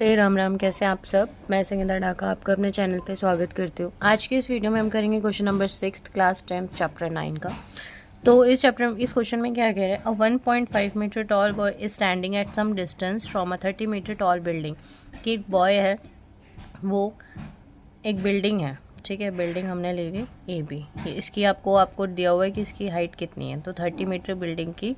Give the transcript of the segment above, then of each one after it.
नमस्ते, राम राम। कैसे आप सब? मैं संगीता ढाका आपका अपने चैनल पे स्वागत करती हूँ। आज की इस वीडियो में हम करेंगे क्वेश्चन नंबर 6 क्लास 10 चैप्टर 9 का। तो इस क्वेश्चन में क्या कह रहे हैं, a 1.5 metre tall boy is standing at some distance from a 30 metre tall building. कि एक बॉय है, वो एक बिल्डिंग है, ठीक है, बिल्डिंग हमने ले ली AB। इसकी आपको दिया हुआ है कि इसकी हाइट कितनी है, तो 30 मीटर बिल्डिंग की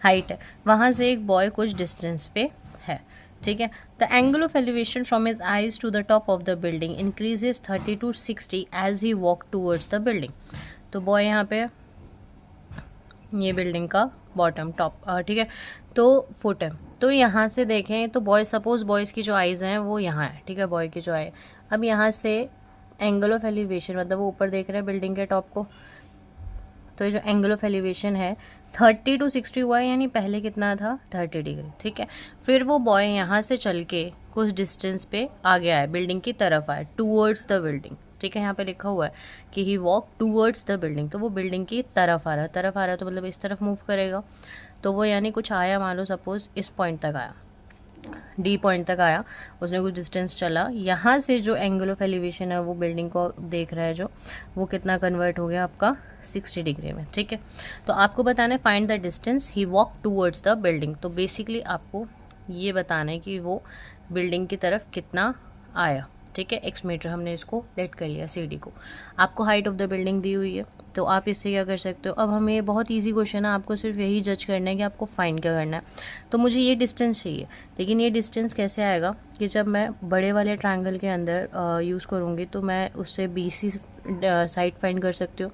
हाइट है। वहाँ से एक बॉय कुछ डिस्टेंस पे है, ठीक है। The angle of elevation from his eyes to the top of the building increases 30 to 60 as he walk towards the building. तो बॉय यहाँ पे, ये बिल्डिंग का बॉटम टॉप, ठीक है, तो फुट है। तो यहाँ से देखें तो सपोज बॉयज़ की जो आइज़ हैं वो यहाँ है, ठीक है, बॉय की जो आई। अब यहाँ से एंगल ऑफ एलिवेशन, मतलब वो ऊपर देख रहे हैं बिल्डिंग के टॉप को, तो ये जो एंगल ऑफ एलिवेशन है 30 to 60 हुआ है, यानी पहले कितना था 30 डिग्री, ठीक है। फिर वो बॉय यहाँ से चल के कुछ डिस्टेंस पे आ गया है, बिल्डिंग की तरफ आया, टूवर्ड्स द बिल्डिंग, ठीक है। यहाँ पे लिखा हुआ है कि ही वॉक टूवर्ड्स द बिल्डिंग, तो वो बिल्डिंग की तरफ आ रहा है, तो मतलब इस तरफ मूव करेगा। तो वो यानी कुछ आया, मान लो सपोज इस पॉइंट तक आया, D पॉइंट तक आया, उसने कुछ डिस्टेंस चला, यहाँ से जो एंगल ऑफ एलिवेशन है वो बिल्डिंग को देख रहा है जो, वो कितना कन्वर्ट हो गया आपका 60 डिग्री में, ठीक है। तो आपको बताना है find the distance he walk towards the building. तो बेसिकली आपको ये बताना है कि वो बिल्डिंग की तरफ कितना आया, ठीक है। x मीटर हमने इसको लेट कर लिया CD को। आपको हाइट ऑफ द बिल्डिंग दी हुई है, तो आप इससे क्या कर सकते हो। अब हमें बहुत इजी क्वेश्चन है, आपको सिर्फ यही जज करना है कि आपको फाइंड क्या करना है। तो मुझे ये डिस्टेंस चाहिए, लेकिन ये डिस्टेंस कैसे आएगा कि जब मैं बड़े वाले ट्रायंगल के अंदर यूज़ करूँगी, तो मैं उससे BC साइड फाइंड कर सकती हूँ,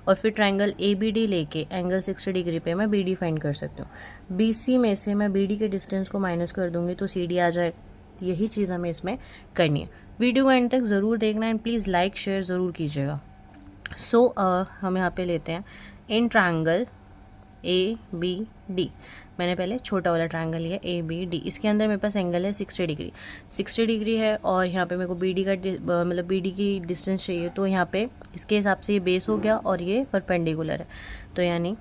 और फिर ट्रायंगल ABD लेके एंगल 60 डिग्री पे मैं BD फाइंड कर सकती हूँ। BC में से मैं BD के डिस्टेंस को माइनस कर दूँगी तो CD आ जाएगा। यही चीज़ हमें इसमें करनी है। वीडियो को एंड तक ज़रूर देखना एंड प्लीज़ लाइक शेयर ज़रूर कीजिएगा। सो हम यहाँ पे लेते हैं इन ट्रायंगल ABD। मैंने पहले छोटा वाला ट्रायंगल लिया ABD, इसके अंदर मेरे पास एंगल है 60 डिग्री है, और यहाँ पे मेरे को BD का मतलब BD की डिस्टेंस चाहिए। तो यहाँ पे इसके हिसाब से ये बेस हो गया और ये परपेंडिकुलर है, तो यानी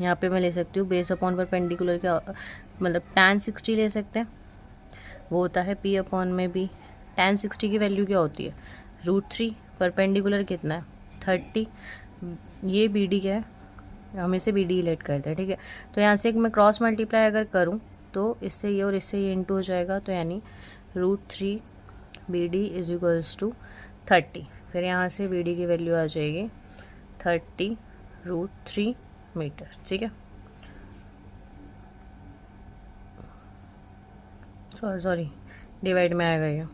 यहाँ पे मैं ले सकती हूँ बेस अपॉन परपेंडिकुलर का मतलब tan 60 ले सकते हैं, वो होता है P अपॉन में B। tan 60 की वैल्यू क्या होती है √3, परपेंडिकुलर कितना है 30, ये BD क्या है, हम इसे BD लेट करते हैं, ठीक है। तो यहाँ से मैं क्रॉस मल्टीप्लाई अगर करूँ तो इससे ये और इससे ये इंटू हो जाएगा, तो यानी √3 BD इज इक्वल्स टू 30। फिर यहाँ से BD की वैल्यू आ जाएगी 30 √3 मीटर, ठीक है। सॉरी डिवाइड में आएगा ये,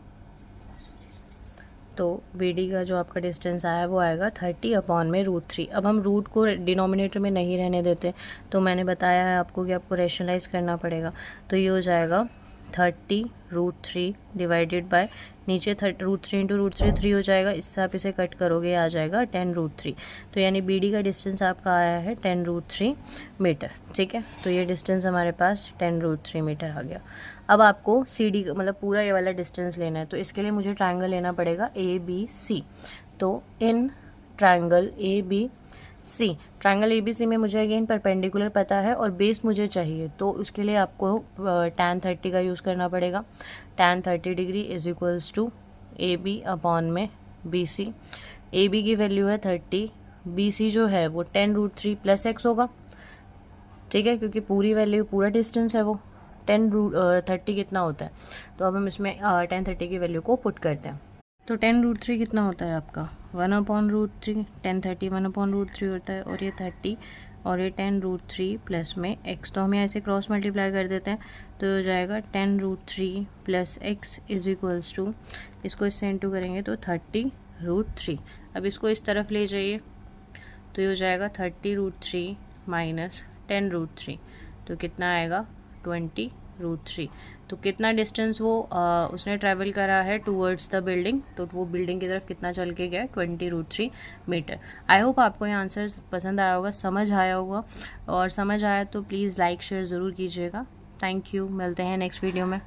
तो BD का जो आपका डिस्टेंस आया वो आएगा 30 अपॉन में √3। अब हम रूट को डिनोमिनेटर में नहीं रहने देते, तो मैंने बताया है आपको कि आपको रैशनलाइज करना पड़ेगा। तो ये हो जाएगा 30 √3 डिवाइडेड बाय नीचे √3 इंटू √3 3 हो जाएगा, इससे आप इसे कट करोगे आ जाएगा 10 √3। तो यानी BD का डिस्टेंस आपका आया है 10 √3 मीटर, ठीक है। तो ये डिस्टेंस हमारे पास 10 √3 मीटर आ गया। अब आपको CD मतलब पूरा ये वाला डिस्टेंस लेना है, तो इसके लिए मुझे ट्रायंगल लेना पड़ेगा ABC। तो इन ट्रायंगल ABC में मुझे अगेन परपेंडिकुलर पता है और बेस मुझे चाहिए, तो उसके लिए आपको tan 30 का यूज़ करना पड़ेगा। tan 30 degree is equals to AB upon में BC। AB की वैल्यू है 30, BC जो है वो 10 √3 प्लस x होगा, ठीक है, क्योंकि पूरी वैल्यू पूरा डिस्टेंस है वो 10 कितना होता है। तो अब हम इसमें tan 30 की वैल्यू को पुट करते हैं, तो 10 √3 कितना होता है आपका 1/√3, tan 30 1/√3 होता है, और ये 30 और ये 10 √3 प्लस में x, तो हम ऐसे क्रॉस मल्टीप्लाई कर देते हैं, तो हो जाएगा 10 √3 plus x is equals to, इसको इससे इंटू करेंगे तो 30 √3। अब इसको इस तरफ ले जाइए, तो ये हो जाएगा 30 √3 माइनस 10 √3, तो कितना आएगा 20 √3। तो कितना डिस्टेंस वो उसने ट्रैवल करा है टूवर्ड्स द बिल्डिंग, तो वो बिल्डिंग की तरफ कितना चल के गया 20 √3 मीटर। आई होप आपको ये आंसर पसंद आया होगा, समझ आया होगा, और समझ आया तो प्लीज़ लाइक शेयर ज़रूर कीजिएगा। थैंक यू, मिलते हैं नेक्स्ट वीडियो में।